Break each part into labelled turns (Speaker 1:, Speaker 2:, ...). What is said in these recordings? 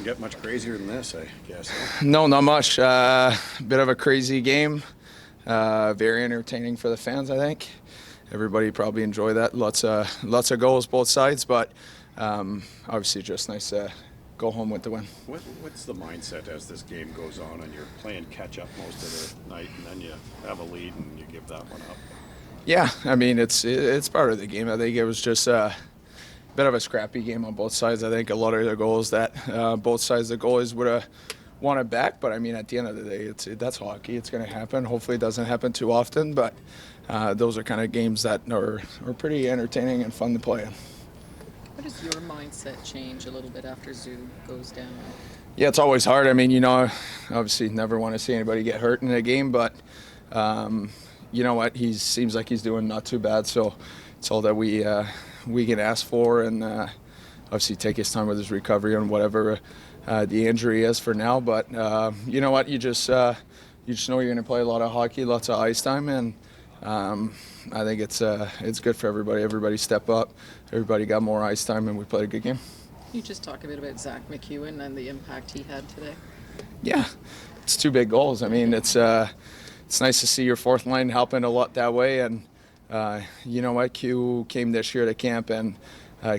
Speaker 1: Doesn't get much crazier than this, I guess. Huh?
Speaker 2: No, not much. Bit of a crazy game. Very entertaining for the fans, I think. Everybody probably enjoyed that. Lots of goals, both sides, but obviously just nice to go home with the win.
Speaker 1: What's the mindset as this game goes on and you're playing catch-up most of the night and then you have a lead and you give that one up?
Speaker 2: Yeah, I mean, it's part of the game. I think it was just a bit of a scrappy game on both sides. I think a lot of the goals that both sides, the goalies would have wanted back. But, I mean, at the end of the day, that's hockey. It's going to happen. Hopefully it doesn't happen too often. But those are kind of games that are pretty entertaining and fun to play in.
Speaker 3: How does your mindset change a little bit after Zoo goes down?
Speaker 2: Yeah, it's always hard. I mean, obviously never want to see anybody get hurt in a game. But, you know what, he seems like he's doing not too bad. So it's all that we can ask for, and obviously take his time with his recovery and whatever the injury is for now. But you know what, you just know you're going to play a lot of hockey, lots of ice time, and I think it's good for everybody. Everybody step up. Everybody got more ice time, and we played a good game.
Speaker 3: You just talk a bit about Zack MacEwen and the impact he had today.
Speaker 2: Yeah, it's 2 big goals. I mean, it's nice to see your fourth line helping a lot that way, and you know what, Q came this year to camp and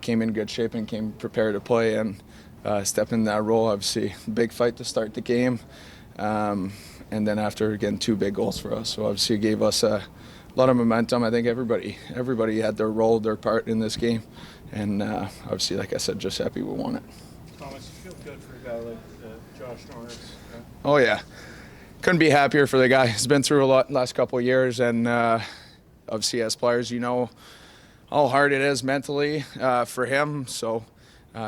Speaker 2: came in good shape and came prepared to play and step in that role. Obviously, big fight to start the game, and then after, again, 2 big goals for us. So obviously it gave us a lot of momentum. I think everybody had their role, their part in this game, and obviously, like I said, just happy we won it.
Speaker 4: Thomas, you feel good for a guy like Josh Norris?
Speaker 2: Oh yeah, couldn't be happier for the guy. He's been through a lot last couple of years, and obviously as players, you know how hard it is mentally for him. So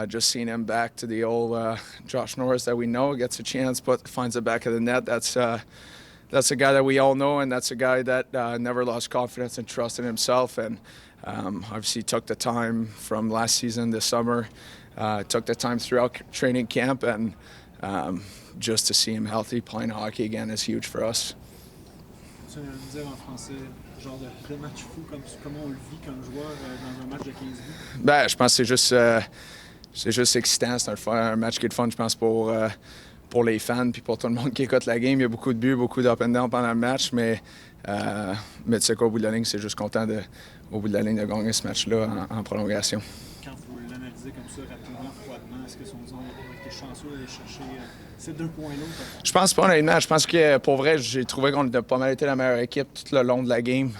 Speaker 2: just seeing him back to the old Josh Norris that we know, gets a chance, but finds the back of the net. That's a guy that we all know, and that's a guy that never lost confidence and trust in himself. And obviously took the time from last season this summer, took the time throughout training camp, and just to see him healthy, playing hockey again is huge for us.
Speaker 4: Tu viens de dire en français, genre de match fou, comment on le vit comme joueur dans un match de 15 buts?
Speaker 2: Ben, je pense que c'est juste excitant. C'est un match qui est le fun, je pense, pour les fans puis pour tout le monde qui écoute la game. Il y a beaucoup de buts, beaucoup d'up and down pendant le match, mais tu sais quoi, au bout de la ligne, c'est juste content au bout de la ligne de gagner ce match-là en prolongation.
Speaker 4: Quand vous l'analysez comme ça rapidement, froidement, est-ce que son zone a été chanceux d'aller chercher ces 2 points-là?
Speaker 2: Je pense pas, honnêtement. Je pense que, pour vrai, j'ai trouvé qu'on a pas mal été la meilleure équipe tout le long de la game.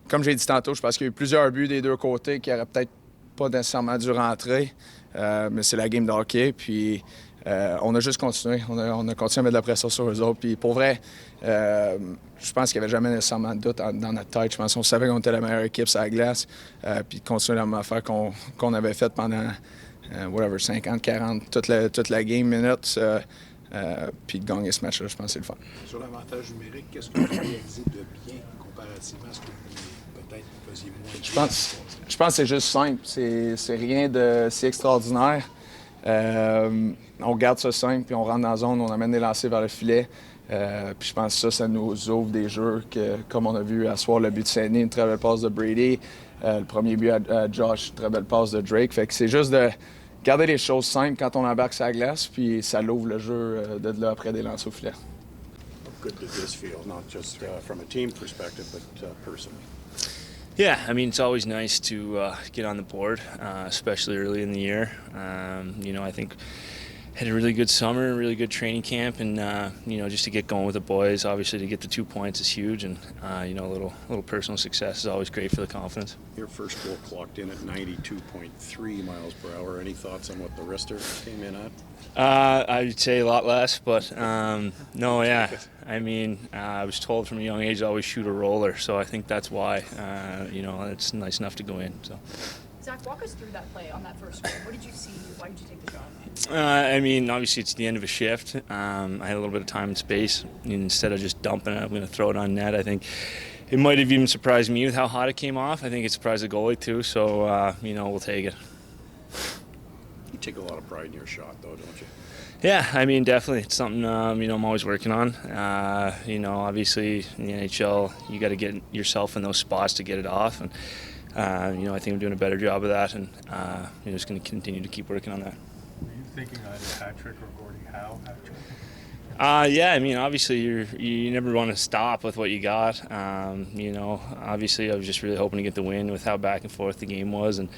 Speaker 2: Comme j'ai dit tantôt, je pense qu'il y a eu plusieurs buts des 2 côtés qui n'auraient peut-être pas nécessairement dû rentrer. Mais c'est la game de hockey. Puis on a juste continué. On a continué à mettre de la pression sur eux autres. Puis pour vrai, je pense qu'il n'y avait jamais nécessairement de doute dans notre tête. Je pense qu'on savait qu'on était la meilleure équipe sur la glace. Puis de continuer la même affaire qu'on avait faite pendant 50, 40, toute la game minutes. Puis de gagner ce match-là, je pense que c'est le fun.
Speaker 1: Sur l'avantage numérique, qu'est-ce que vous réalisez de bien comparativement à ce que vous peut-être faisiez moins?
Speaker 2: Je pense que c'est juste simple. C'est rien de si extraordinaire. On garde ça simple, puis on rentre dans la zone, on amène des lancers vers le filet. Puis je pense que ça nous ouvre des jeux comme on a vu à soir, le but de Saint-Denis, une très belle passe de Brady, le premier but à Josh, une très belle passe de Drake. Fait que c'est juste de garder les choses simples quand on embarque sur la glace, puis ça l'ouvre le jeu de là après des lancers au filet.
Speaker 1: How good did this feel, not just from a team perspective, but personally?
Speaker 5: Yeah, I mean, it's always nice to get on the board, especially early in the year. I think had a really good summer, really good training camp, and just to get going with the boys. Obviously, to get the 2 points is huge, and a little personal success is always great for the confidence.
Speaker 1: Your first goal clocked in at 92.3 miles per hour. Any thoughts on what the rest came in at?
Speaker 5: I'd say a lot less, but no, yeah. I mean, I was told from a young age to always shoot a roller, so I think that's why, it's nice enough to go in. So.
Speaker 6: Zach, walk us through that play on that first goal. What did you see? Why did you take the shot?
Speaker 5: I mean, obviously it's the end of a shift. I had a little bit of time and space. Instead of just dumping it, I'm going to throw it on net. I think it might have even surprised me with how hot it came off. I think it surprised the goalie too, so, we'll take it.
Speaker 1: You take a lot of pride in your shot, though, don't you?
Speaker 5: Yeah, I mean, definitely. It's something, I'm always working on. Obviously in the NHL, you got to get yourself in those spots to get it off. And, I think I'm doing a better job of that, and just going to continue to keep working on that.
Speaker 7: thinking either Patrick or Gordie Howe, actually?
Speaker 5: Yeah, I mean, obviously you never want to stop with what you got. Obviously I was just really hoping to get the win with how back and forth the game was, and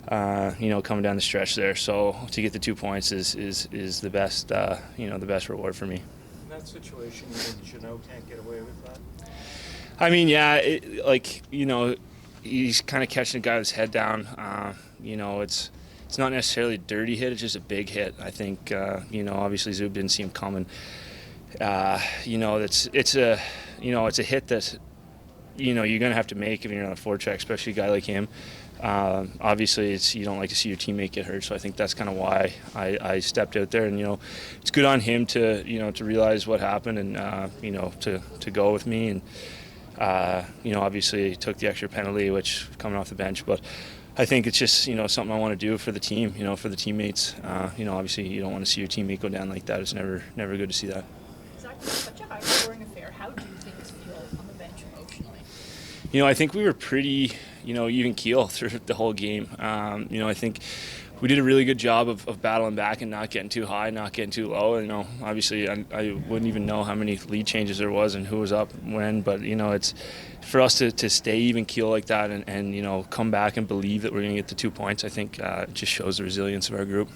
Speaker 5: coming down the stretch there. So to get the 2 points is the best, the best reward for me.
Speaker 7: In that situation, you think Jeannot can't get away with that?
Speaker 5: I mean, yeah, he's kind of catching a guy with his head down. It's not necessarily a dirty hit; it's just a big hit. I think obviously Zub didn't see him coming. It's a hit that you're gonna have to make if you're on a forecheck, especially a guy like him. Obviously, you don't like to see your teammate get hurt, so I think that's kind of why I stepped out there. And it's good on him to to realize what happened and to go with me. And obviously he took the extra penalty, which coming off the bench, but I think it's just something I want to do for the team, for the teammates. Obviously you don't want to see your teammate go down like that. It's never good to see that.
Speaker 6: Zack, it's such a high-scoring affair. How do things feel on the bench emotionally?
Speaker 5: I think we were pretty, even keel through the whole game. I think we did a really good job of battling back and not getting too high, not getting too low. Obviously I wouldn't even know how many lead changes there was and who was up when, but it's for us to stay even keel like that and come back and believe that we're going to get the 2 points. I think it just shows the resilience of our group.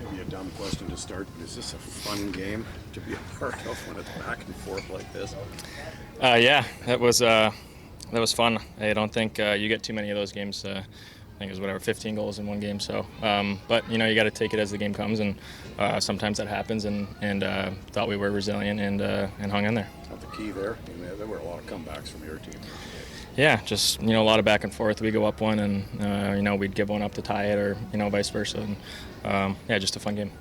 Speaker 1: Maybe a dumb question to start, but is this a fun game to be a part of when it's back and forth like this?
Speaker 8: Yeah, that was fun. I don't think you get too many of those games. I think it was 15 goals in one game. So, but you got to take it as the game comes, and sometimes that happens. And thought we were resilient and hung in there.
Speaker 1: Not the key there. I mean, there were a lot of comebacks from your team.
Speaker 8: Yeah, just a lot of back and forth. We go up one, and we'd give one up to tie it, or vice versa. And yeah, just a fun game.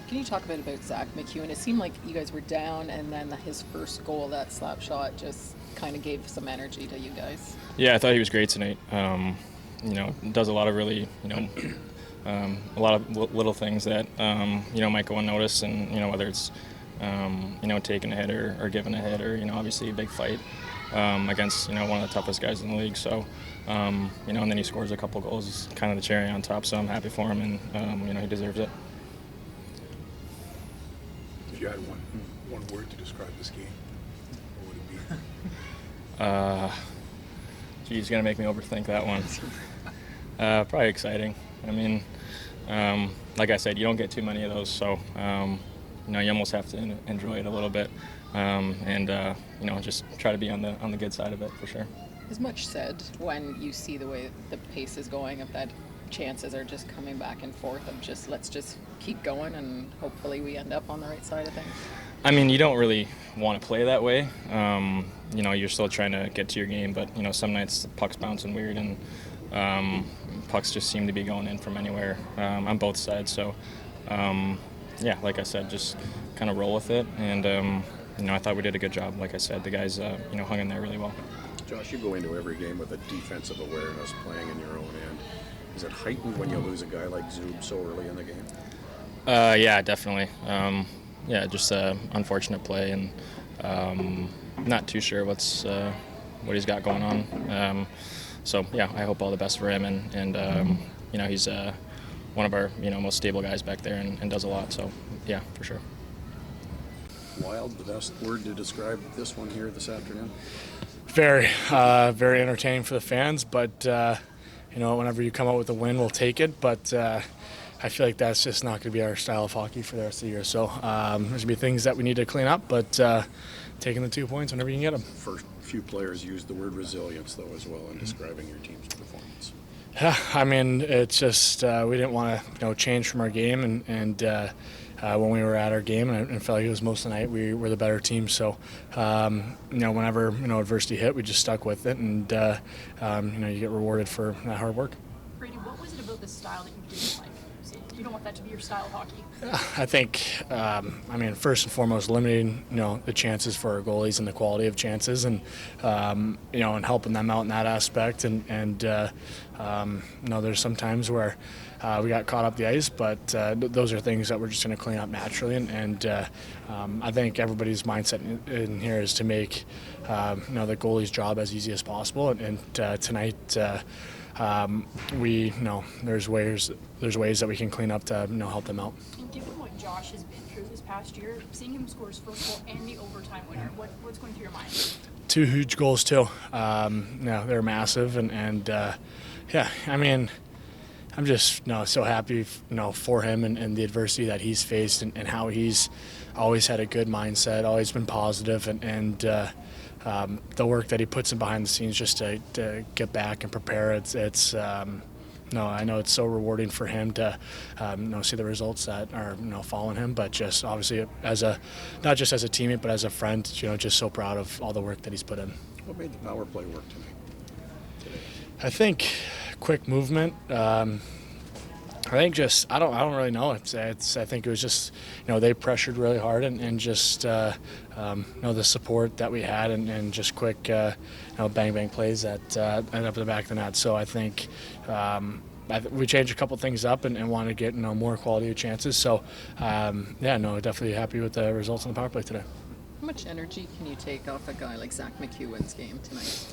Speaker 3: Can you talk a bit about Zack MacEwen? It seemed like you guys were down, and then his first goal, that slap shot, just kind of gave some energy to you guys.
Speaker 8: Yeah, I thought he was great tonight. Does a lot of really, a lot of little things that, might go unnoticed, and, whether it's, taking a hit or giving a hit or, obviously a big fight against, one of the toughest guys in the league. So, and then he scores a couple goals. It's kind of the cherry on top, so I'm happy for him, and, he deserves it.
Speaker 7: If you had one word to describe this game, what would it be?
Speaker 8: He's going to make me overthink that one. Probably exciting. I mean, like I said, you don't get too many of those, so you almost have to enjoy it a little bit, and just try to be on the good side of it for sure.
Speaker 3: As much said when you see the way the pace is going, of that chances are just coming back and forth of just let's just keep going and hopefully we end up on the right side of things.
Speaker 8: I mean, you don't really want to play that way. You're still trying to get to your game, but some nights the puck's bouncing weird and pucks just seem to be going in from anywhere on both sides. So yeah, like I said, just kind of roll with it, and I thought we did a good job. Like I said, the guys hung in there really well.
Speaker 1: Josh, you go into every game with a defensive awareness, playing in your own end. Is it heightened when you lose a guy like Zub so early in the game?
Speaker 8: Yeah, definitely. Yeah, just unfortunate play, and not too sure what he's got going on. So yeah, I hope all the best for him, and he's one of our most stable guys back there, and does a lot. So yeah, for sure.
Speaker 1: Wild, the best word to describe this one here this afternoon?
Speaker 2: Very entertaining for the fans, but whenever you come out with a win, we'll take it. But I feel like that's just not going to be our style of hockey for the rest of the year. So there's going to be things that we need to clean up, but taking the 2 points whenever you can get them.
Speaker 1: First few players used the word resilience, though, as well in describing your team's performance.
Speaker 2: Yeah, I mean, it's just we didn't want to change from our game, and when we were at our game, and I felt like it was most of the night, we were the better team. So whenever adversity hit, we just stuck with it, and you get rewarded for that hard work.
Speaker 6: Brady, what was it about this style that you didn't like? You don't want that to be your style of hockey.
Speaker 2: I think, first and foremost, limiting, the chances for our goalies and the quality of chances, and and helping them out in that aspect. And there's some times where we got caught up the ice, but those are things that we're just going to clean up naturally. And I think everybody's mindset in here is to make the goalie's job as easy as possible. And tonight,
Speaker 9: we there's ways that we can clean up to help them out.
Speaker 6: And given what Josh has been through this past year, seeing him score his first goal and the overtime winner, what's going through your mind? 2
Speaker 9: huge goals too. They're massive, and I mean, I'm just so happy for him and the adversity that he's faced and how he's always had a good mindset, always been positive, and the work that he puts in behind the scenes just to get back and prepare. I know it's so rewarding for him to see the results that are following him, but just obviously not just as a teammate but as a friend, just so proud of all the work that he's put in.
Speaker 1: What made the power play work tonight?
Speaker 9: I think quick movement. I think just I don't really know. I think it was just they pressured really hard and just the support that we had and just quick bang plays that ended up in the back of the net. So I think we changed a couple things up and wanted to get more quality of chances. So definitely happy with the results on the power play today.
Speaker 3: How much energy can you take off a guy like Zack MacEwen's game tonight?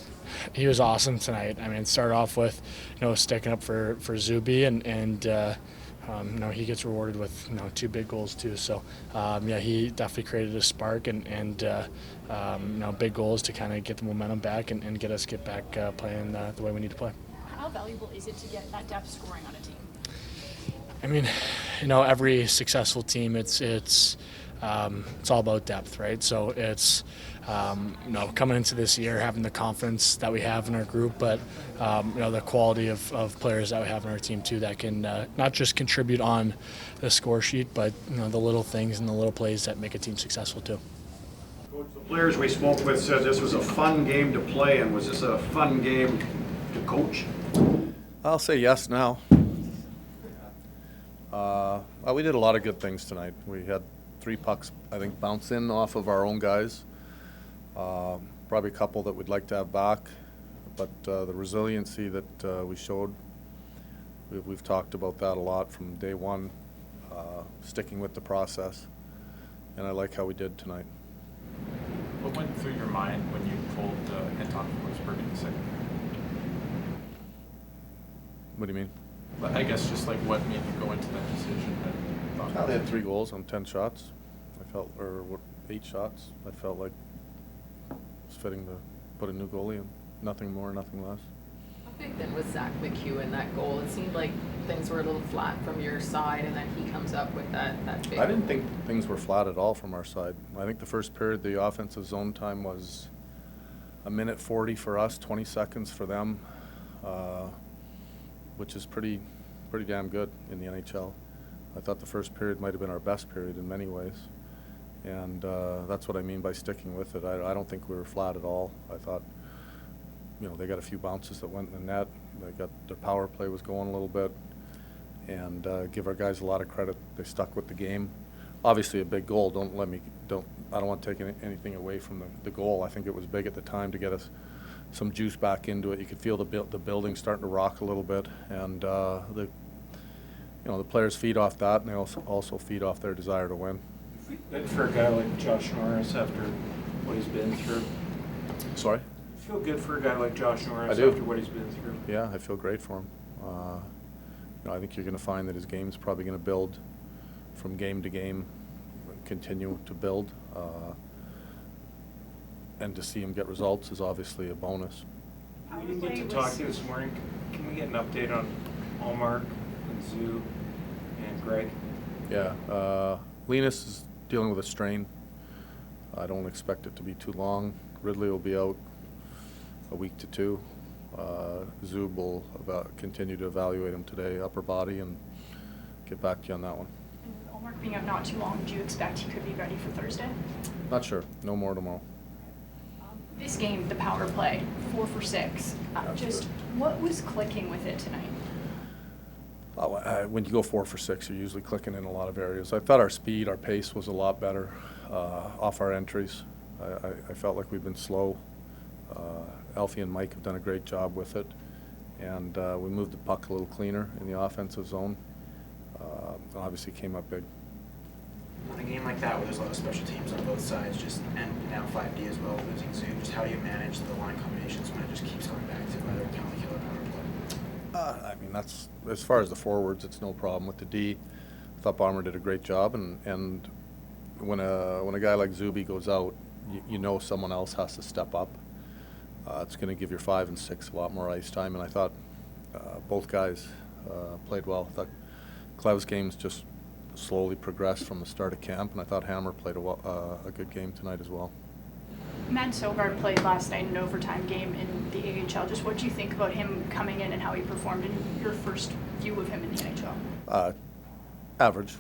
Speaker 9: He was awesome tonight. I mean, start off with sticking up for Zuby and he gets rewarded with 2 big goals too. So he definitely created a spark and big goals to kind of get the momentum back and get back playing the way we need to play.
Speaker 6: How valuable is it to get that depth scoring on a team?
Speaker 9: I mean, every successful team, it's all about depth, right? So it's coming into this year having the confidence that we have in our group, but the quality of players that we have in our team too that can not just contribute on the score sheet, but the little things and the little plays that make a team successful too.
Speaker 10: Coach, the players we spoke with said this was a fun game to play, and was this a fun game to coach?
Speaker 11: I'll say yes now. We did a lot of good things tonight. We had 3 pucks, I think, bounce in off of our own guys. Probably a couple that we'd like to have back, but the resiliency that we showed, we've talked about that a lot from day one, sticking with the process, and I like how we did tonight.
Speaker 12: What went through your mind when you pulled Anton Forsberg in the second period?
Speaker 11: What do you mean?
Speaker 12: I guess just like what made you go into that decision?
Speaker 11: They had 3 goals on 10 shots. 8 shots. I felt like it was fitting to put a new goalie in. Nothing more, nothing less.
Speaker 3: How big then was Zack MacEwen that goal? It seemed like things were a little flat from your side, and then he comes up with that big.
Speaker 11: I didn't think things were flat at all from our side. I think the first period, the offensive zone time was 1:40 for us, 20 seconds for them, which is pretty damn good in the NHL. I thought the first period might have been our best period in many ways, and that's what I mean by sticking with it. I don't think we were flat at all. I thought, they got a few bounces that went in the net. Their power play was going a little bit, and give our guys a lot of credit. They stuck with the game. Obviously, a big goal. I don't want to take anything away from the goal. I think it was big at the time to get us some juice back into it. You could feel the building starting to rock a little bit, and the players feed off that, and they also feed off their desire to win.
Speaker 12: Good for a guy like Josh Norris after what he's been through.
Speaker 11: Sorry?
Speaker 12: You feel good for a guy like Josh Norris
Speaker 11: I do.
Speaker 12: after what he's been through?
Speaker 11: Yeah, I feel great for him. I think you're going to find that his game's probably going to build from game to game, continue to build. And to see him get results is obviously a bonus.
Speaker 12: We didn't get to talk to you this morning. Can we get an update on Allmark and Zoo and Greg?
Speaker 11: Yeah, Linus is dealing with a strain. I don't expect it to be too long. Ridley will be out a week to 2. Zub will continue to evaluate him today, upper body, and get back to you on that one.
Speaker 6: And with Allmark being out not too long, do you expect he could be ready for Thursday?
Speaker 11: Not sure. No more tomorrow.
Speaker 6: This game, the power play, 4 for 6. Just what was clicking with it tonight?
Speaker 11: When you go 4 for 6, you're usually clicking in a lot of areas. I thought our speed, our pace was a lot better off our entries. I felt like we've been slow. Alfie and Mike have done a great job with it, and we moved the puck a little cleaner in the offensive zone. Obviously came up big.
Speaker 13: On a game like that where there's a lot of special teams on both sides, and now 5D as well, losing Zoom, just how do you manage the line combinations when it just keeps going back to either penalty kill or power play?
Speaker 11: I mean, that's as far as the forwards, it's no problem. With the D, I thought Bomber did a great job, and when a guy like Zuby goes out, you know someone else has to step up. It's going to give your 5 and 6 a lot more ice time, and I thought both guys played well. I thought Clev's games just slowly progressed from the start of camp, and I thought Hammer played a good game tonight as well.
Speaker 6: Matt Sogard played last night in an overtime game in the AHL. Just what do you think about him coming in and how he performed in your first view of him in the NHL?
Speaker 11: Average.